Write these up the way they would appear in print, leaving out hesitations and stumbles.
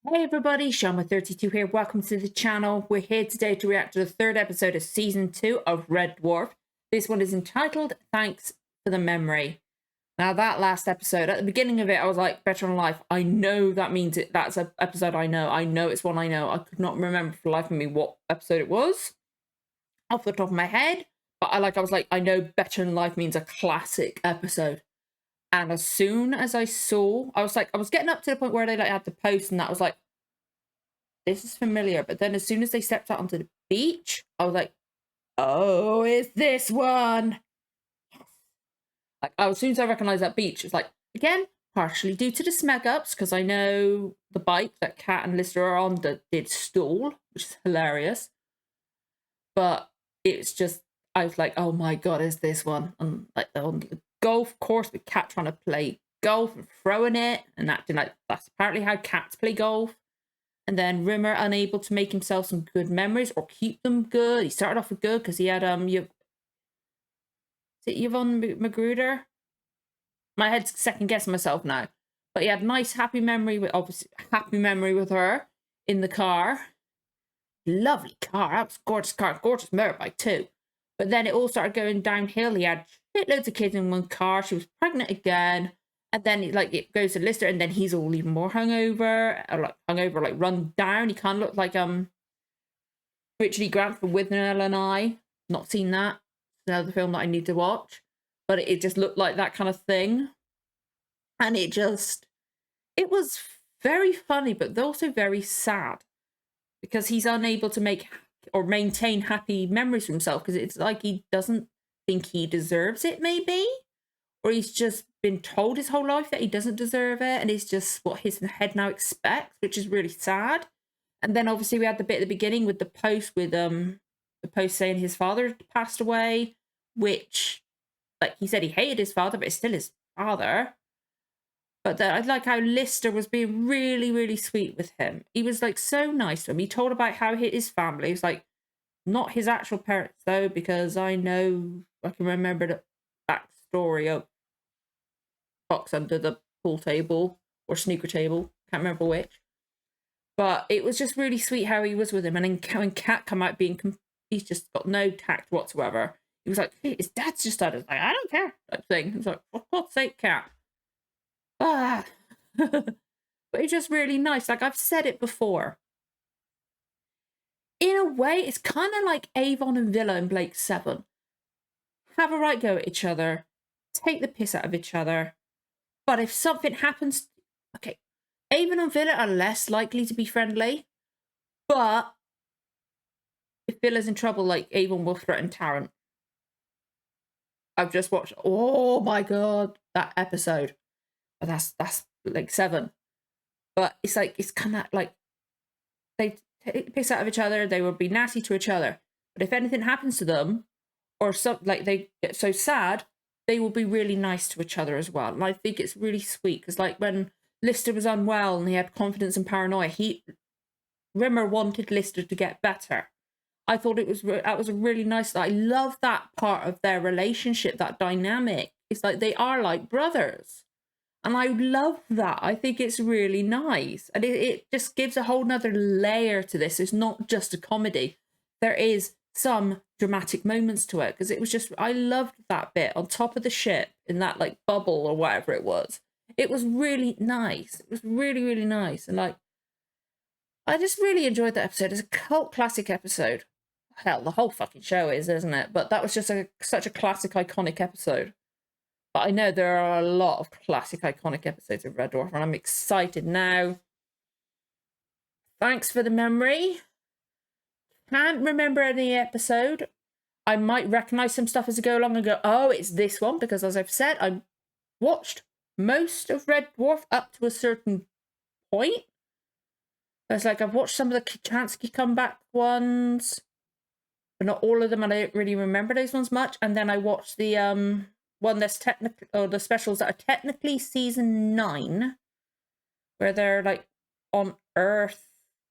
Hey everybody, Shama32 here. Welcome to the channel. We're here today to react to the third episode of Season 2 of Red Dwarf. This one is entitled Thanks for the Memory. Now that last episode, at the beginning of it, I was like, Better on Life. I know that means it. That's an episode I know. I know it's one I know. I could not remember for the life of me what episode it was off the top of my head. But I was like, I know Better on Life means a classic episode. And as soon as I saw, I was getting up to the point where they had the post, and that was like, this is familiar. But then as soon as they stepped out onto the beach, I was like, oh, it's this one. Like, as soon as I recognized that beach, it's like, again, partially due to the smeg ups, because I know the bike that Kat and Lister are on that did stall, which is hilarious. But it's just, I was like, oh my god, is this one? And like on the golf course with Kat trying to play golf and throwing it and acting like that's apparently how cats play golf. And then Rimmer unable to make himself some good memories or keep them good. He started off with good because he had is it Yvonne Magruder? My head's second guessing myself now. But he had a nice happy memory with her in the car. Lovely car. That was a gorgeous car, gorgeous motorbike too. But then it all started going downhill. He had shitloads of kids in one car. She was pregnant again. And then it goes to Lister, and then he's all even more hungover, run down. He kind of looked like Richard E. Grant from Withnail and I. Not seen that. It's another film that I need to watch. But it just looked like that kind of thing. And it was very funny, but also very sad. Because he's unable to make or maintain happy memories for himself. Because it's like he doesn't think he deserves it, maybe? Or he's just been told his whole life that he doesn't deserve it, and it's just what his head now expects, which is really sad. And then obviously we had the bit at the beginning with the post saying his father had passed away, which, like, he said he hated his father, but it's still his father. But I like how Lister was being really, really sweet with him. He was like so nice to him. He told about how his family was like not his actual parents though, because I can remember the backstory of box under the pool table or snooker table, can't remember which. But it was just really sweet how he was with him. And then when Kat come out he's just got no tact whatsoever. He was like, hey, his dad's just died. I was like, I don't care, type thing. He was like, for God's sake, Kat. Ah. But it's just really nice. Like I've said it before. In a way, it's kind of like Avon and Villa in Blake 7. Have a right go at each other. Take the piss out of each other. But if something happens, okay, Avon and Villa are less likely to be friendly. But if Villa's in trouble, like Avon will threaten Tarrant. I've just watched, oh my god, that episode. But that's like 7. But it's like, it's kind of like, they take the piss out of each other, they will be nasty to each other. But if anything happens to them, or something like they get so sad, they will be really nice to each other as well. And I think it's really sweet because, like, when Lister was unwell and he had confidence and paranoia, Rimmer wanted Lister to get better. I thought that was a really nice. I love that part of their relationship, that dynamic. It's like they are like brothers, and I love that. I think it's really nice, and it just gives a whole nother layer to this. It's not just a comedy. There is some dramatic moments to it because it was just, I loved that bit on top of the ship in that like bubble or whatever it was. It was really nice. It was really, really nice. And like, I just really enjoyed that episode. It's a cult classic episode. Hell, the whole fucking show is, isn't it? But that was just such a classic, iconic episode. But I know there are a lot of classic, iconic episodes of Red Dwarf, and I'm excited now. Thanks for the memory. Can't remember any episode. I might recognize some stuff as I go along and go, oh, it's this one, because as I've said, I watched most of Red Dwarf up to a certain point. It's like I've watched some of the Kachansky comeback ones, but not all of them, and I don't really remember those ones much. And then I watched the one that's technically, or the specials that are technically season 9, where they're like on Earth,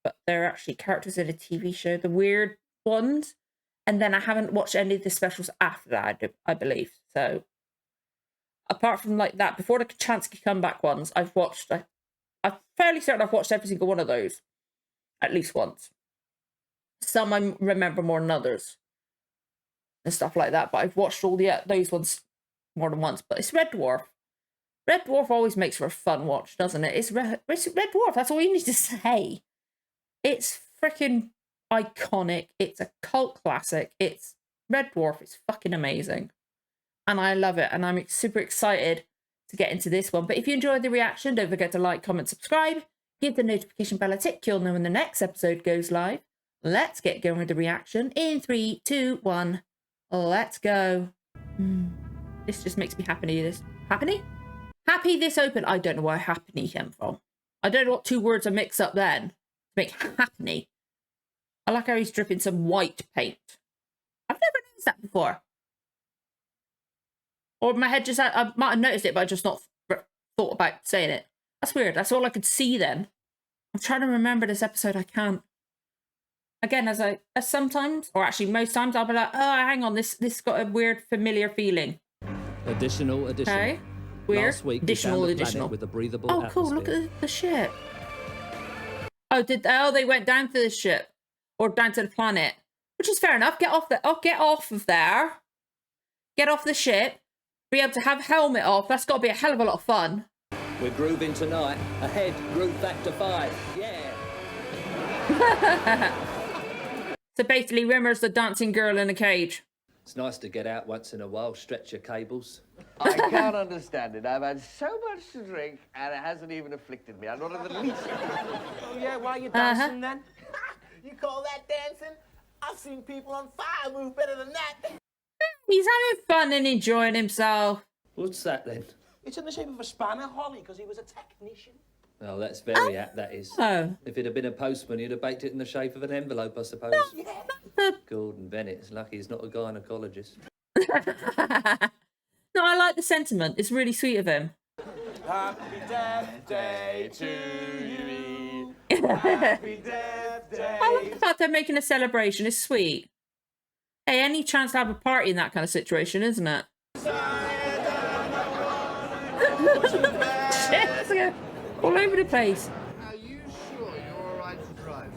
but they're actually characters in a TV show, the weird ones. And then I haven't watched any of the specials after that, I believe. So apart from like that, before the Kachansky comeback ones, I've watched I'm fairly certain I've watched every single one of those at least once. Some I remember more than others and stuff like that. But I've watched all those ones more than once. But it's Red Dwarf. Red Dwarf always makes for a fun watch, doesn't it? It's Red Dwarf. That's all you need to say. It's freaking iconic. It's a cult classic. It's Red Dwarf. It's fucking amazing. And I love it. And I'm super excited to get into this one. But if you enjoyed the reaction, don't forget to like, comment, subscribe. Give the notification bell a tick. You'll know when the next episode goes live. Let's get going with the reaction. In 3, 2, 1. Let's go. This just makes me happy. Happy this open. I don't know where happy came from. I don't know what two words are mixed up then to make happy. I like how he's dripping some white paint. I've never noticed that before. Or my head just, I might have noticed it, but I just not thought about saying it. That's weird. That's all I could see then. I'm trying to remember this episode. I can't. Again, as sometimes, or actually most times, I'll be like, oh, hang on, this got a weird familiar feeling. Additional. Okay. Weird. Last week, additional. With a breathable oh, cool. Look at the ship. Oh, they went down to the ship or down to the planet, which is fair enough. Get off of there. Get off the ship. Be able to have helmet off. That's got to be a hell of a lot of fun. We're grooving tonight. Ahead, groove factor 5. Yeah. So basically, Rimmer's the dancing girl in a cage. It's nice to get out once in a while, stretch your cables. I can't understand it. I've had so much to drink, and it hasn't even afflicted me. I'm not in the least. Oh, yeah? Why are you dancing, then? You call that dancing? I've seen people on fire move better than that. He's having fun and enjoying himself. What's that, then? It's in the shape of a spanner, Holly, because he was a technician. Oh, that's very apt, that is. Oh. If it had been a postman, you'd have baked it in the shape of an envelope, I suppose. Yeah. Gordon Bennett's lucky he's not a gynecologist. No, I like the sentiment. It's really sweet of him. Happy Death Day to you. Happy Death Day. I like the fact they're making a celebration. It's sweet. Hey, any chance to have a party in that kind of situation, isn't it? Shit, all over the place. Are you sure you're all right to drive?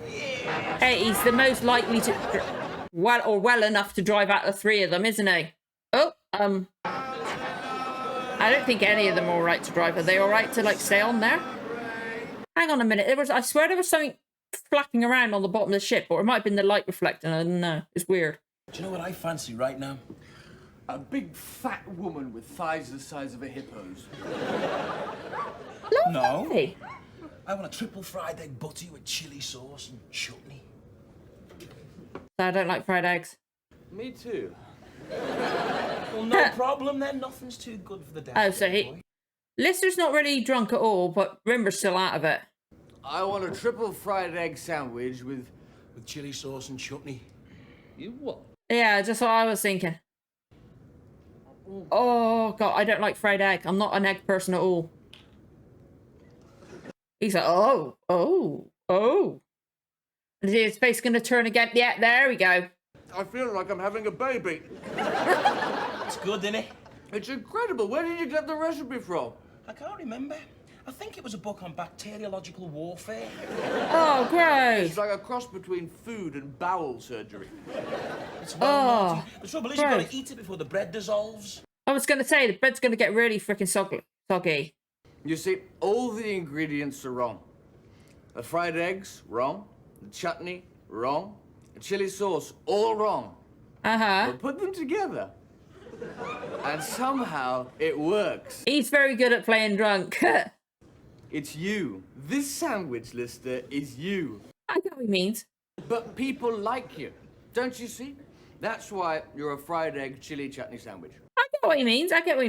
Hey, he's the most likely to, well enough to drive out of the three of them, isn't he? Oh, I don't think any of them are all right to drive. Are they all right to, like, stay on there? Hang on a minute. I swear there was something flapping around on the bottom of the ship, or it might have been the light reflecting. I don't know. It's weird. Do you know what I fancy right now? A big fat woman with thighs the size of a hippo's. No. Hey. I want a triple fried egg butty with chili sauce and chutney. I don't like fried eggs. Me too. Well, no problem then. Nothing's too good for the death. Oh, so Lister's not really drunk at all, but Rimmer's still out of it. I want a triple fried egg sandwich with chili sauce and chutney. You what? Yeah, just what I was thinking. Oh, God, I don't like fried egg. I'm not an egg person at all. He's like, oh. Is his face going to turn again? Yeah, there we go. I feel like I'm having a baby. It's good, isn't it? It's incredible. Where did you get the recipe from? I can't remember. I think it was a book on bacteriological warfare. Oh, gross. It's like a cross between food and bowel surgery. It's naughty. The trouble is, you've gross. got to eat it before the bread dissolves. I was going to say, the bread's going to get really freaking soggy. You see, all the ingredients are wrong. The fried eggs, wrong. The chutney, wrong. The chili sauce, all wrong. But put them together, and somehow it works. He's very good at playing drunk. It's you. This sandwich, Lister, is you. I get what he means. But people like you. Don't you see? That's why you're a fried egg chili chutney sandwich. I get what he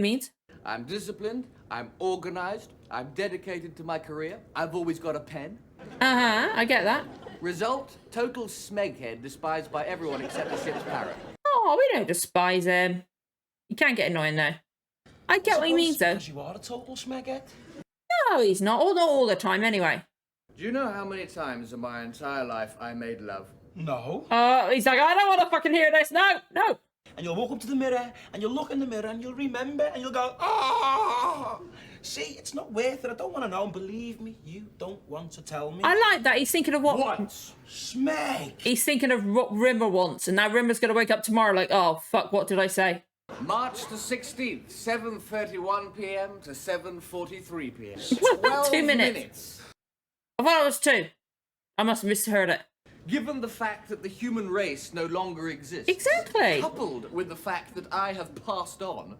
means. I'm disciplined, I'm organized, I'm dedicated to my career, I've always got a pen. I get that. Result, total smeghead, despised by everyone except the ship's parrot. Oh, we don't despise him. You can get annoying, though. I get what he means, though. Because you are a total smeghead. No, he's not. Not all the time, anyway. Do you know how many times in my entire life I made love? No. Oh, he's like, I don't want to fucking hear this. No. and you'll walk up to the mirror, and you'll look in the mirror, and you'll remember, and you'll go, oh! See, it's not worth it. I don't want to know, and believe me, you don't want to tell me. I like that. He's thinking of what... Once. Smeg. He's thinking of what Rimmer wants, and now Rimmer's going to wake up tomorrow like, oh, fuck, what did I say? March the 16th, 7:31 p.m. to 7:43 p.m. 2 minutes. I thought it was 2. I must have misheard it. Given the fact that the human race no longer exists, Exactly. coupled with the fact that I have passed on,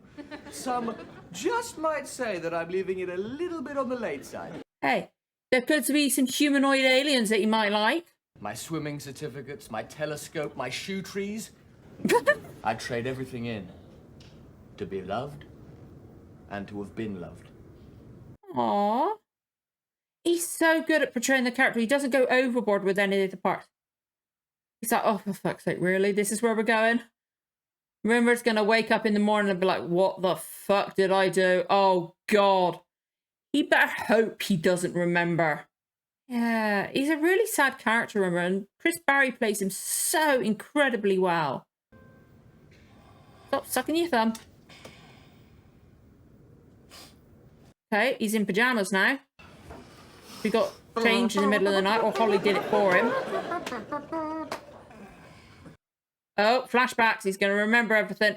some just might say that I'm leaving it a little bit on the late side. Hey, there could be some humanoid aliens that you might like. My swimming certificates, my telescope, my shoe trees. I'd trade everything in to be loved and to have been loved. Aww. He's so good at portraying the character. He doesn't go overboard with any of the parts. He's like, oh, for fuck's sake, really? This is where we're going? Rimmer's going to wake up in the morning and be like, what the fuck did I do? Oh, God. He better hope he doesn't remember. Yeah, he's a really sad character, Rimmer, and Chris Barry plays him so incredibly well. Stop sucking your thumb. Okay, he's in pajamas now. We got changed in the middle of the night, or Holly did it for him. Oh, flashbacks. He's going to remember everything.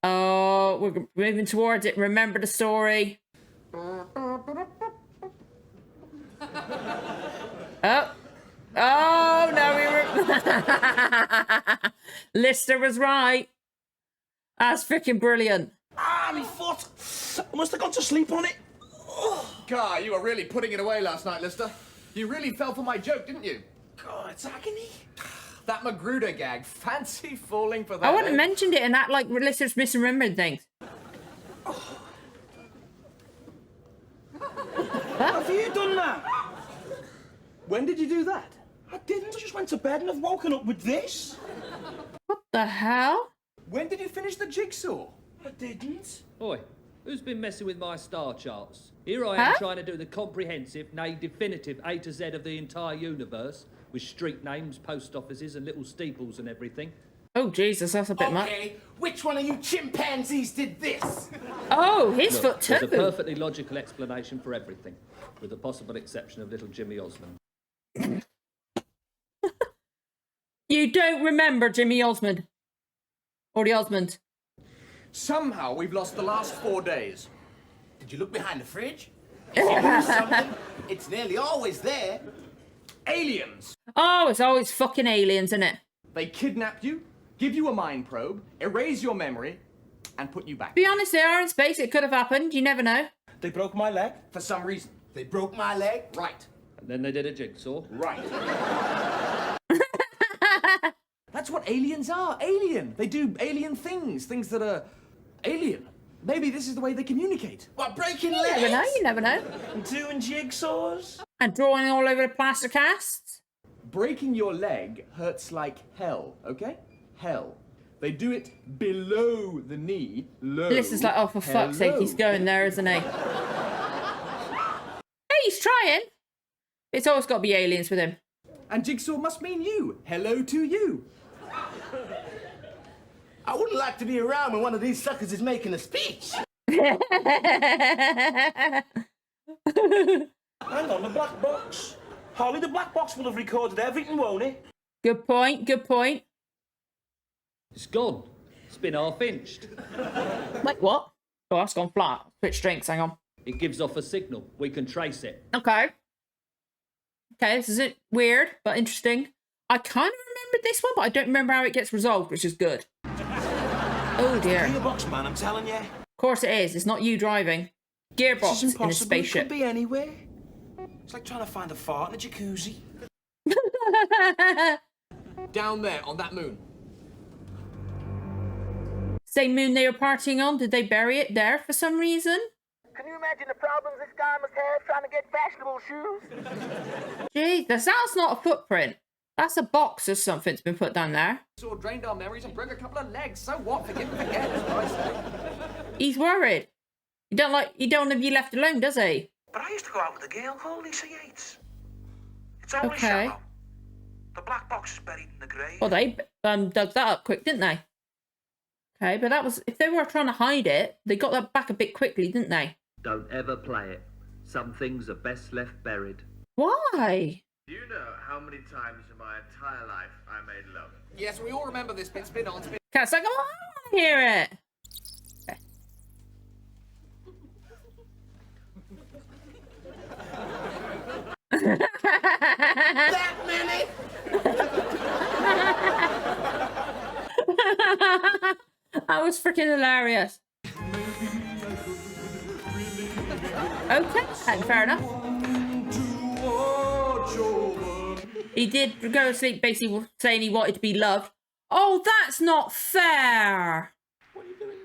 Oh, we're moving towards it. Remember the story. Oh. Oh, no, Lister was right. That's freaking brilliant. Ah, my foot. I must have gone to sleep on it. Gar, you were really putting it away last night, Lister. You really fell for my joke, didn't you? God, it's agony. That Magruder gag. Fancy falling for that. I wouldn't have mentioned it in that, like, Lister's misremembered things. Have you done that? When did you do that? I didn't. I just went to bed and I've woken up with this. What the hell? When did you finish the jigsaw? I didn't. Oi, who's been messing with my star charts? Here I am Huh? trying to do the comprehensive, nay, definitive A to Z of the entire universe, with street names, post offices, and little steeples and everything. Oh, Jesus, that's a bit much. Okay, which one of you chimpanzees did this? Oh, his Look, foot there's a too. perfectly logical explanation for everything, with the possible exception of little Jimmy Osmond. You don't remember Jimmy Osmond. Or the Osmond. Somehow we've lost the last 4 days. Did you look behind the fridge? If you lose something, it's nearly always there. Aliens! Oh, it's always fucking aliens, isn't it? They kidnap you, give you a mind probe, erase your memory, and put you back. Be honest, they are in space. It could have happened. You never know. They broke my leg. For some reason. They broke my leg. Right. And then they did a jigsaw. Right. That's what aliens are. Alien. They do alien things. Things that are alien. Maybe this is the way they communicate. What, breaking You legs? never know. You never know. And doing jigsaws. And drawing all over the plaster casts. Breaking your leg hurts like hell, okay? Hell. They do it below the knee, low. This is like, oh, for fuck's sake, he's going there, isn't he? Hey, he's trying. It's always got to be aliens with him. And jigsaw must mean you. Hello to you. I wouldn't like to be around when one of these suckers is making a speech. Hang on, the black box. Holly, the black box will have recorded everything, won't it? Good point. Good point. It's gone. It's been half-inched. Like what? Oh, that's gone flat. Switch drinks. Hang on. It gives off a signal. We can trace it. Okay. Okay, this isn't weird, but interesting. I kind of remembered this one, but I don't remember how it gets resolved, which is good. Oh dear. Gearbox, man, I'm telling you. Of course it is. It's not you driving. This Gearbox is in a impossible. It spaceship. could be anywhere. It's like trying to find a fart in a jacuzzi. Down there on that moon. Same moon they were partying on. Did they bury it there for some reason? Can you imagine the problems this guy must have trying to get fashionable shoes? Jesus, that's not a footprint. That's a box or something's been put down there. Sort of drained our memories and broke a couple of legs. So what? Forgive and forget, is what I say. He's worried. He don't want to be left alone, does he? But I used to go out with a girl called Lisa Yates. It's only Okay. shallow. The black box is buried in the grave. Well, they dug that up quick, didn't they? Okay, but that was... If they were trying to hide it, they got that back a bit quickly, didn't they? Don't ever play it. Some things are best left buried. Why? Do you know how many times in my entire life I made love? Yes, we all remember this bit. Spin on, spin. Cat's like, oh, I want to hear it. That many? That was freaking hilarious. Okay, fair enough. He did go to sleep basically saying he wanted to be loved. Oh, that's not fair. What are you doing?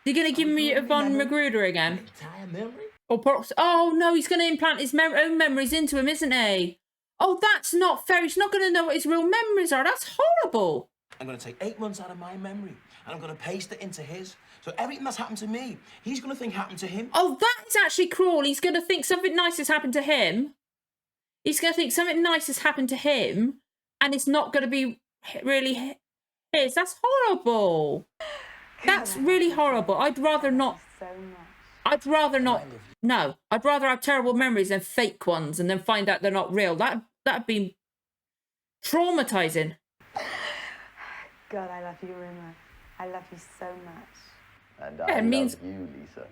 You're going to give me a Von Magruder again? Entire memory? Or perhaps, oh no, he's going to implant his own memories into him, isn't he? Oh, that's not fair. He's not going to know what his real memories are. That's horrible. I'm going to take 8 months out of my memory and I'm going to paste it into his. So everything that's happened to me, he's going to think happened to him. Oh, that's actually cruel. He's going to think something nice has happened to him. He's going to think something nice has happened to him, and it's not going to be really his. That's horrible. That's really horrible. I'd rather not. I'd rather not. No, I'd rather have terrible memories than fake ones, and then find out they're not real. That'd be traumatizing. God, I love you, Ruma. I love you so much. And Yeah, it means you, Lisa.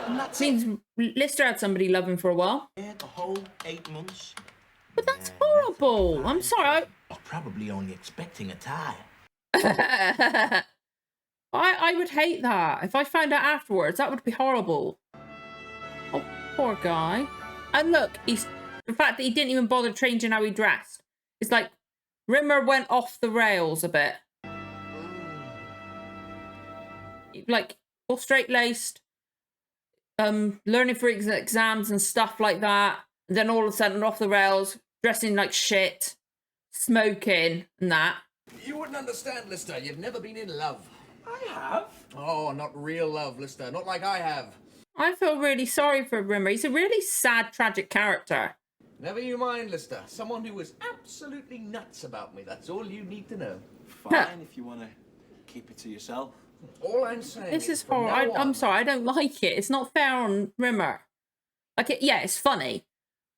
And that's means Lister had somebody love him for a while. it. The whole 8 months. But that's horrible. I'm sorry. I was probably only expecting a tie. I would hate that. If I found out afterwards, that would be horrible. Oh, poor guy. And look, the fact that he didn't even bother changing how he dressed. It's like Rimmer went off the rails a bit. Like, all straight-laced, learning for exams and stuff like that. And then all of a sudden off the rails, dressing like shit, smoking and that. You wouldn't understand, Lister. You've never been in love. I have. Oh, not real love, Lister. Not like I have. I feel really sorry for Rimmer. He's a really sad, tragic character. Never you mind, Lister. Someone who was absolutely nuts about me. That's all you need to know. Fine, if you want to keep it to yourself. All I'm saying This is from horrible. now I'm on- sorry, I don't like it. It's not fair on Rimmer. Like, yeah, it's funny,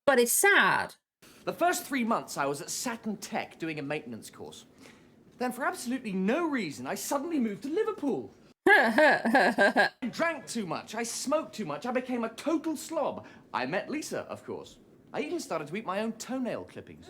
but it's sad. The first 3 months I was at Saturn Tech doing a maintenance course. Then for absolutely no reason, I suddenly moved to Liverpool. I drank too much, I smoked too much, I became a total slob. I met Lisa, of course. I even started to eat my own toenail clippings.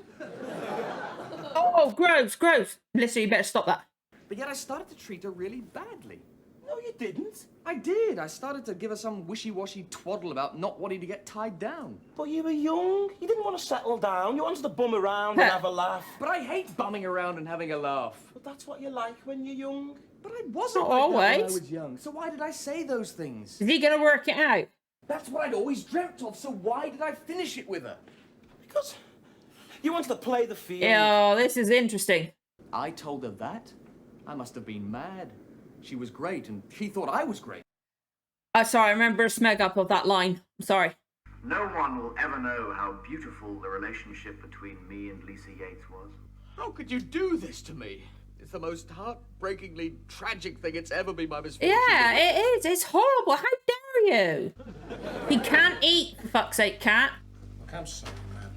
Oh, gross, gross. Listen, you better stop that. But yet I started to treat her really badly. No, you didn't. I did. I started to give her some wishy-washy twaddle about not wanting to get tied down. But you were young. You didn't want to settle down. You wanted to bum around and have a laugh. But I hate bumming around and having a laugh. But that's what you like when you're young. But I wasn't Not like that when I always. was young. So why did I say those things? Is he going to work it out? That's what I'd always dreamt of. So why did I finish it with her? Because you wanted to play the field. Oh, this is interesting. I told her that? I must have been mad. She was great, and she thought I was great. Sorry, I remember a smeg up of that line. I'm sorry. No one will ever know how beautiful the relationship between me and Lisa Yates was. How could you do this to me? It's the most heartbreakingly tragic thing it's ever been my misfortune. Yeah, it is. It's horrible. How dare you? He can't eat, for fuck's sake, cat. Look, I'm sorry, man.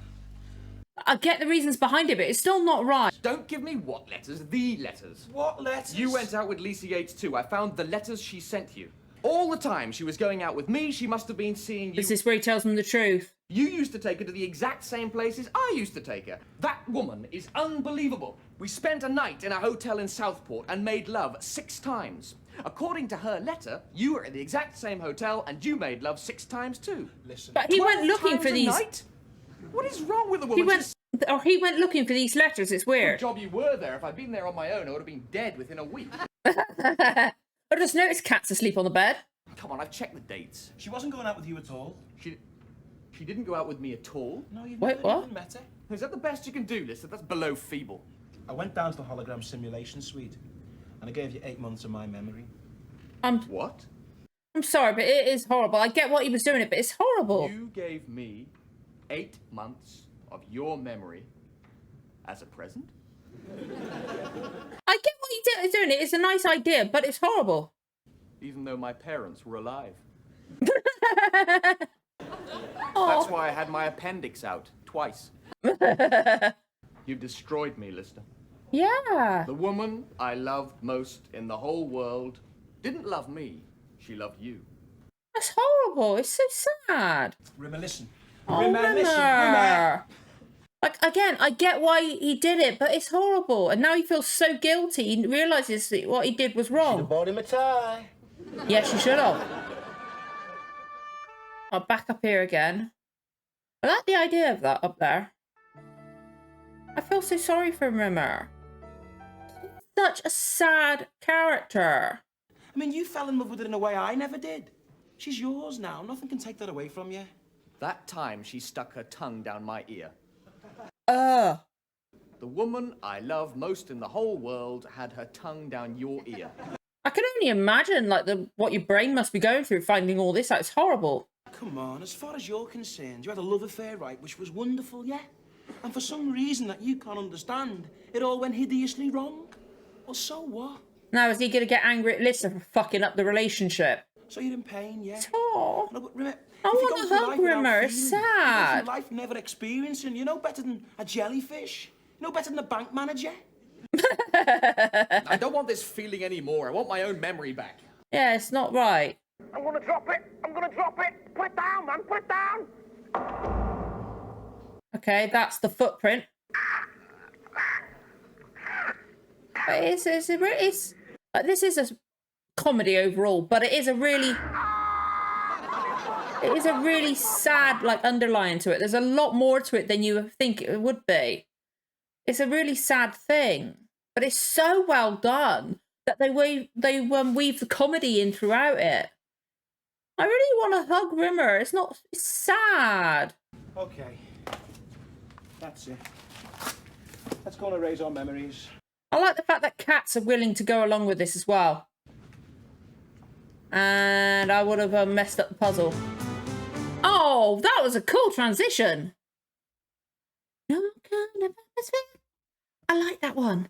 I get the reasons behind it, but it's still not right. Don't give me what letters, the letters. What letters? You went out with Lisa Yates too. I found the letters she sent you. All the time she was going out with me, she must have been seeing you. This is where he tells them the truth. You used to take her to the exact same places I used to take her. That woman is unbelievable. We spent a night in a hotel in Southport and made love 6 times. According to her letter, you were at the exact same hotel and you made love 6 times too. Listen. But he went 12 looking for times a these. night? What is wrong with the He woman? went looking for these letters. It's Good weird. job you were there. If I'd been there on my own, I would have been dead within a week. I just noticed Cat's asleep on the bed. Come on, I've checked the dates. She wasn't going out with you at all. She didn't go out with me at all. No, you've Wait, never what? even met her. Is that the best you can do, Lisa? That's below feeble. I went down to the hologram simulation suite and I gave you 8 months of my memory. What? I'm sorry, but it is horrible. I get what he was doing it, but it's horrible. You gave me 8 months of your memory As a present? I get what you're doing. It's a nice idea, but it's horrible. Even though my parents were alive. Oh. That's why I had my appendix out twice. You destroyed me, Lister. Yeah. The woman I loved most in the whole world didn't love me. She loved you. That's horrible. It's so sad. Rimmer, listen. Oh, Rimmer, listen. Rimmer. Rimmer. Like, again, I get why he did it, but it's horrible. And now he feels so guilty. He realises that what he did was Should have wrong. bought him a tie. Yes, you should have. I'll back up here again. I like the idea of that up there. I feel so sorry for Rimmer. He's such a sad character. I mean, you fell in love with her in a way I never did. She's yours now. Nothing can take that away from you. That time she stuck her tongue down my ear. Ugh. The woman I love most in the whole world had her tongue down your ear. I can only imagine, like, what your brain must be going through finding all this out. It's horrible. Come on, as far as you're concerned, you had a love affair, right, which was wonderful, yeah? And for some reason that you can't understand, it all went hideously wrong. Well, so what? Now, is he going to get angry at Lister for fucking up the relationship? So you're in pain, yeah? Oh. No, but Rimmer, I if you want go to through hug life without Rimmer. It's feeling, you go sad. through life never experiencing. You know better than a jellyfish. You know better than a bank manager. I don't want this feeling anymore. I want my own memory back. Yeah, it's not right. I'm gonna drop it. I'm gonna drop it. Put it down, man. Put it down. Okay, that's the footprint. But this is a comedy overall, but it is a really sad, like, underlying to it. There's a lot more to it than you think it would be. It's a really sad thing, but it's so well done that they weave the comedy in throughout it. I really want to hug Rimmer. It's sad. Okay. That's it. Let's go and erase our memories. I like the fact that cats are willing to go along with this as well. And I would have messed up the puzzle. Oh, that was a cool transition. No kind of atmosphere. I like that one.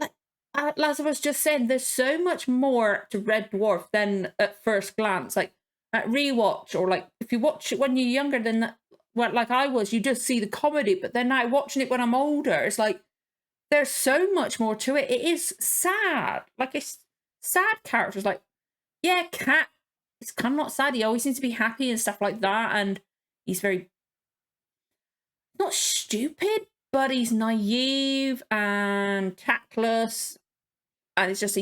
Like Lazarus just said, there's so much more to Red Dwarf than at first glance. Like at rewatch, or like if you watch it when you're younger than that, well, like I was, you just see the comedy. But then now watching it when I'm older, it's like there's so much more to it. It is sad. Like, it's sad characters. Like, yeah, Cat, it's kind of not sad. He always seems to be happy and stuff like that. And he's very, not stupid, but he's naive and tactless. And it's just,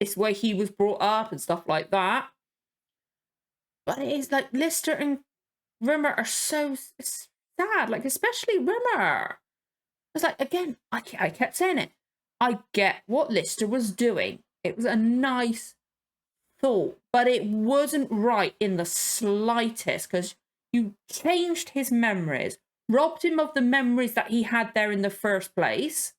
it's the way he was brought up and stuff like that. But it is like Lister and Rimmer are so sad. Like, especially Rimmer. It's like, again, I kept saying it. I get what Lister was doing. It was a nice thought, but it wasn't right in the slightest, because you changed his memories, robbed him of the memories that he had there in the first place.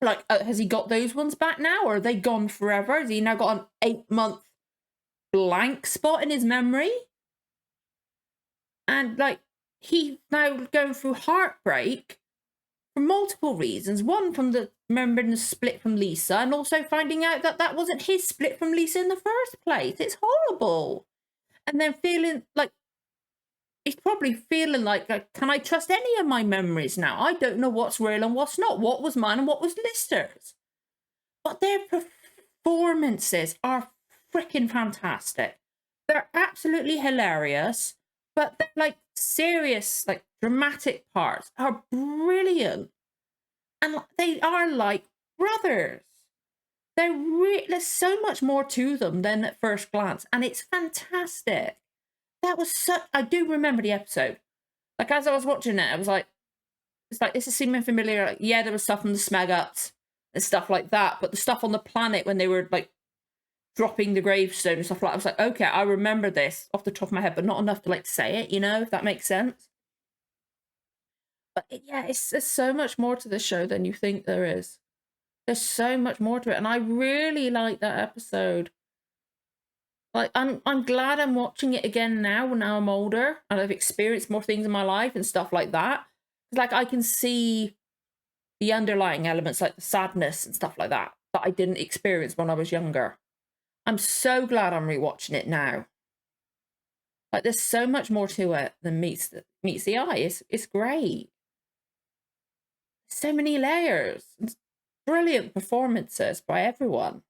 Like, has he got those ones back now, or are they gone forever? Has he now got an 8-month blank spot in his memory? And, like, he's now going through heartbreak for multiple reasons. One, from remembering the split from Lisa, and also finding out that that wasn't his split from Lisa in the first place. It's horrible. And then feeling like, he's probably feeling like, can I trust any of my memories now? I don't know what's real and what's not. What was mine and what was Lister's? But their performances are freaking fantastic. They're absolutely hilarious. But they're, like, serious, like, dramatic parts are brilliant. And they are like brothers. There's so much more to them than at first glance. And it's fantastic. That was I do remember the episode. Like, as I was watching it, I was like, it's like, this is seeming familiar. Like, yeah, there was stuff from the Smeguts and stuff like that. But the stuff on the planet when they were, like, dropping the gravestone and stuff like that, I was like, okay, I remember this off the top of my head, but not enough to, like, say it, you know, if that makes sense. But yeah, there's so much more to this show than you think there is. There's so much more to it, and I really like that episode. Like, I'm glad I'm watching it again now I'm older and I've experienced more things in my life and stuff like that. Like, I can see the underlying elements like the sadness and stuff like that I didn't experience when I was younger. I'm so glad I'm rewatching it now. Like, there's so much more to it than meets the eye. It's great. So many layers. It's brilliant performances by everyone.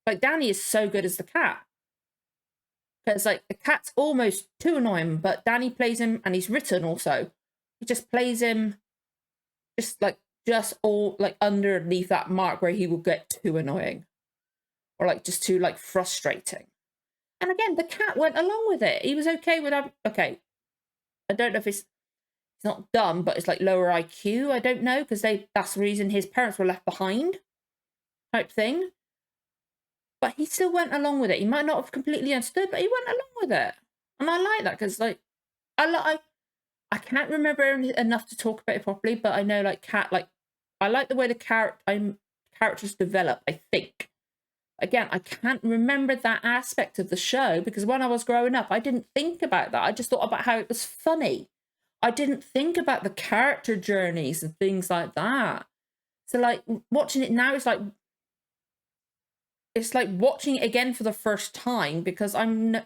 Like, Danny is so good as the cat. Because, like, the cat's almost too annoying, but Danny plays him, and he's written also. He just plays him just all, like, underneath that mark where he will get too annoying. Or, like, just too, like, frustrating. And again, the cat went along with it. He was okay with that. Okay. I don't know if it's not dumb, but it's, like, lower IQ. I don't know, because that's the reason his parents were left behind. Type thing. But he still went along with it. He might not have completely understood, but he went along with it. And I like that, because, like, I can't remember enough to talk about it properly, but I know, like, cat, like, I like the way the characters develop, I think. Again, I can't remember that aspect of the show, because when I was growing up, I didn't think about that. I just thought about how it was funny. I didn't think about the character journeys and things like that. So, like, watching it now is like, it's like watching it again for the first time, because I'm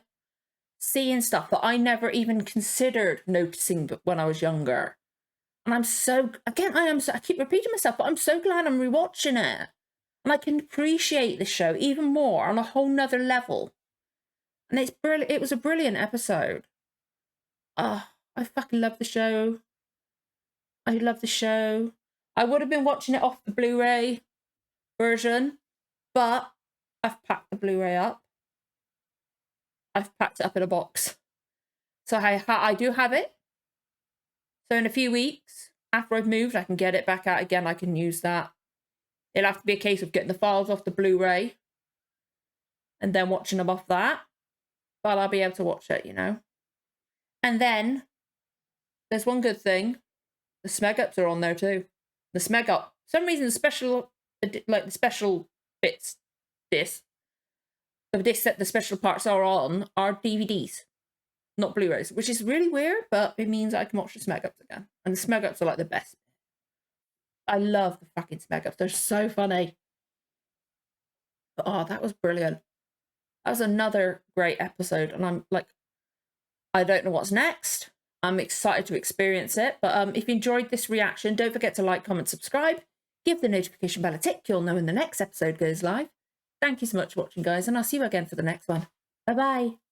seeing stuff that I never even considered noticing when I was younger. And I'm so, again, I keep repeating myself, but I'm so glad I'm rewatching it. And I can appreciate the show even more on a whole nother level. And it's brilliant. It was a brilliant episode. Oh, I fucking love the show. I love the show. I would have been watching it off the Blu-ray version, but I've packed the Blu-ray up. I've packed it up in a box. So I do have it. So in a few weeks, after I've moved, I can get it back out again. I can use that. It'll have to be a case of getting the files off the Blu-ray and then watching them off that. But I'll be able to watch it, you know. And then there's one good thing. The Smeg-Ups are on there too. The Smeg-Up. For some reason, the special bits, the special parts are on are DVDs, not Blu-rays, which is really weird, but it means I can watch the Smeg-Ups again. And the Smeg-Ups are like the best. I love the fucking Smeg-Ups. They're so funny. But, oh, that was brilliant. That was another great episode. And I'm like, I don't know what's next. I'm excited to experience it. But if you enjoyed this reaction, don't forget to like, comment, subscribe. Give the notification bell a tick. You'll know when the next episode goes live. Thank you so much for watching, guys. And I'll see you again for the next one. Bye-bye.